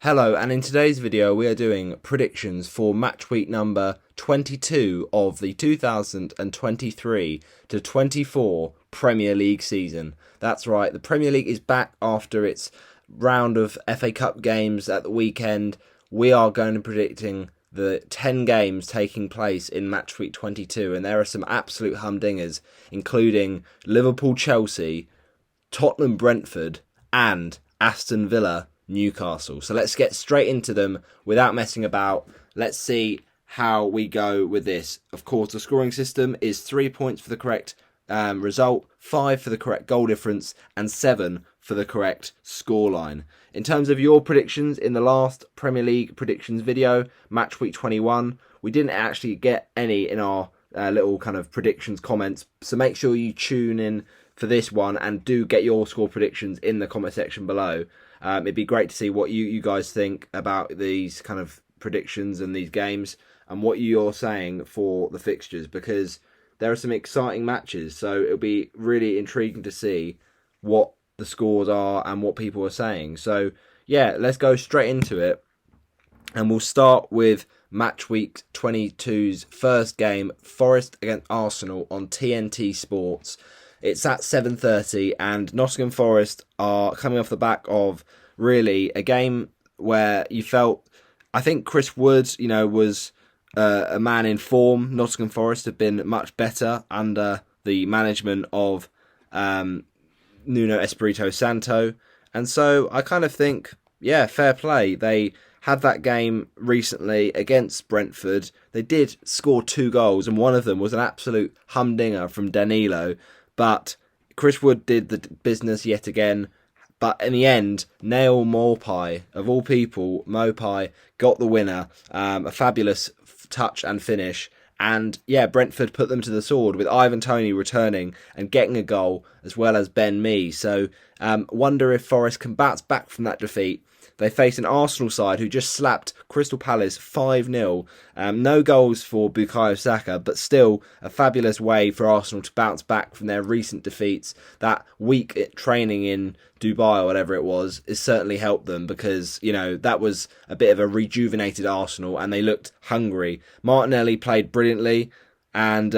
Hello, and in today's video we are doing predictions for match week number 22 of the 2023 to 24 Premier League season. That's right, the Premier League is back after its round of FA Cup games at the weekend. We are going to be predicting the 10 games taking place in match week 22, and there are some absolute humdingers, including Liverpool-Chelsea, Tottenham-Brentford, and Aston Villa Newcastle. So let's get straight into them without messing about. Let's see how we go with this. Of course, the scoring system is 3 points for the correct result, 5 for the correct goal difference, and 7 for the correct scoreline. In terms of your predictions, in the last Premier League predictions video, match week 21, we didn't actually get any in our little kind of predictions comments. So make sure you tune in for this one and do get your score predictions in the comment section below. It'd be great to see what you guys think about these kind of predictions and these games and what you're saying for the fixtures, because there are some exciting matches. So it'll be really intriguing to see what the scores are and what people are saying. So yeah, let's go straight into it. And we'll start with match week 22's first game, Forest against Arsenal on TNT Sports. It's at 7:30, and Nottingham Forest are coming off the back of really a game where you felt, I think Chris Wood, was a man in form. Nottingham Forest have been much better under the management of Nuno Espirito Santo, and so I kind of think, yeah, fair play. They had that game recently against Brentford. They did score 2 goals, and one of them was an absolute humdinger from Danilo. But Chris Wood did the business yet again. But in the end, Nail Maupay, of all people, Maupay got the winner. A fabulous touch and finish. And yeah, Brentford put them to the sword with Ivan Toney returning and getting a goal, as well as Ben Mee. So wonder if Forest can bounce back from that defeat. They face an Arsenal side who just slapped Crystal Palace 5-0. No goals for Bukayo Saka, but still a fabulous way for Arsenal to bounce back from their recent defeats. That week at training in Dubai or whatever it was has certainly helped them, because, that was a bit of a rejuvenated Arsenal and they looked hungry. Martinelli played brilliantly, and,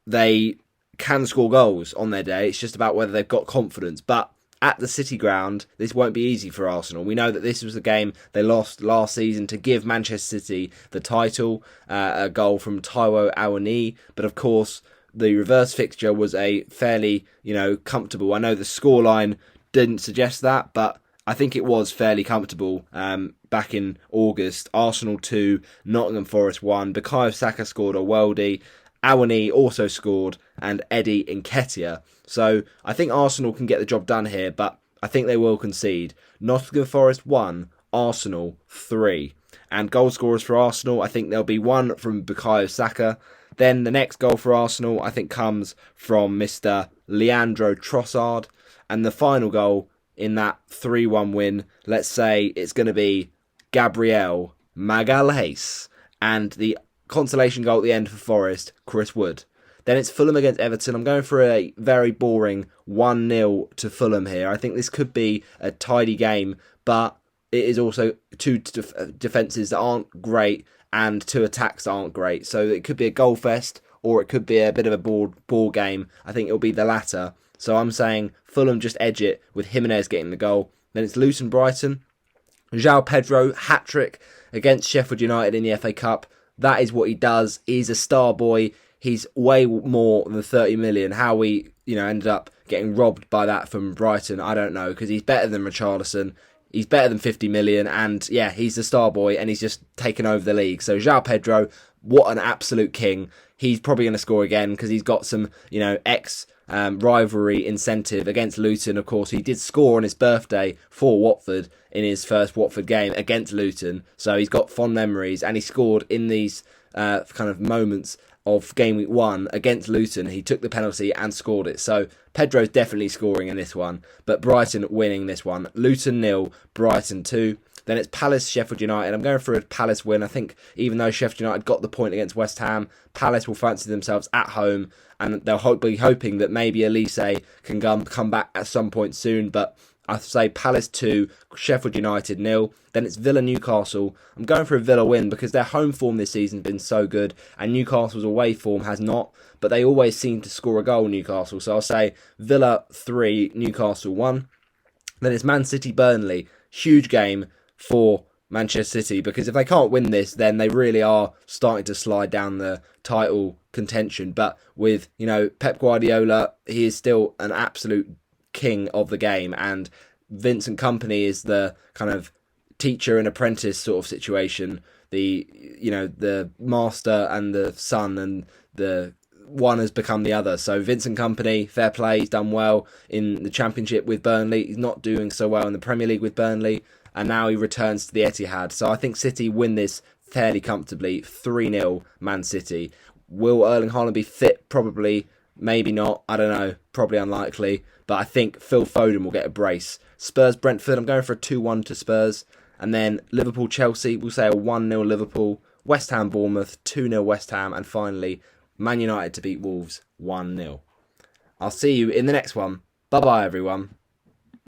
they can score goals on their day. It's just about whether they've got confidence. But at the City ground, this won't be easy for Arsenal. We know that this was a game they lost last season to give Manchester City the title, a goal from Taiwo Awoniyi. But of course, the reverse fixture was a fairly, comfortable. I know the scoreline didn't suggest that, but I think it was fairly comfortable back in August. Arsenal 2, Nottingham Forest 1. Bukayo Saka scored a worldie. Awoniyi also scored, and Eddie Nketiah. So I think Arsenal can get the job done here, but I think they will concede. Nottingham Forest 1, Arsenal 3. And goal scorers for Arsenal, I think there'll be one from Bukayo Saka. Then the next goal for Arsenal, I think, comes from Mr. Leandro Trossard. And the final goal in that 3-1 win, let's say it's going to be Gabriel Magalhaes. And the consolation goal at the end for Forest, Chris Wood. Then it's Fulham against Everton. I'm going for a very boring 1-0 to Fulham here. I think this could be a tidy game, but it is also 2 defences that aren't great and 2 attacks that aren't great. So it could be a goal fest, or it could be a bit of a ball game. I think it'll be the latter. So I'm saying Fulham just edge it with Jimenez getting the goal. Then it's Luton Brighton. João Pedro, hat-trick against Sheffield United in the FA Cup. That is what he does. He's a star boy. He's way more than 30 million. How we, ended up getting robbed by that from Brighton, I don't know, because he's better than Richarlison. He's better than 50 million, and yeah, he's the star boy, and he's just taken over the league. So João Pedro, what an absolute king. He's probably going to score again because he's got some, rivalry incentive against Luton. Of course, he did score on his birthday for Watford in his first Watford game against Luton. So he's got fond memories, and he scored in these kind of moments of game week 1 against Luton. He took the penalty and scored it. So Pedro's definitely scoring in this one, but Brighton winning this one. Luton 0, Brighton 2. Then it's Palace, Sheffield United. I'm going for a Palace win. I think even though Sheffield United got the point against West Ham, Palace will fancy themselves at home, and they'll be hoping that maybe Elise can come back at some point soon. But I say Palace 2, Sheffield United 0. Then it's Villa Newcastle. I'm going for a Villa win because their home form this season has been so good, and Newcastle's away form has not. But they always seem to score a goal, Newcastle. So I'll say Villa 3, Newcastle 1. Then it's Man City Burnley. Huge game for Manchester City, because if they can't win this, then they really are starting to slide down the title contention. But with, Pep Guardiola, he is still an absolute king of the game, and Vincent Kompany is the kind of teacher and apprentice sort of situation. The master and the son, and the one has become the other. So Vincent Kompany, fair play, he's done well in the Championship with Burnley. He's not doing so well in the Premier League with Burnley, and now he returns to the Etihad. So I think City win this fairly comfortably, 3-0 Man City. Will Erling Haaland be fit? Probably. Maybe not. I don't know. Probably unlikely. But I think Phil Foden will get a brace. Spurs Brentford, I'm going for a 2-1 to Spurs. And then Liverpool Chelsea, we'll say a 1-0 Liverpool. West Ham Bournemouth, 2-0 West Ham. And finally, Man United to beat Wolves, 1-0. I'll see you in the next one. Bye-bye, everyone.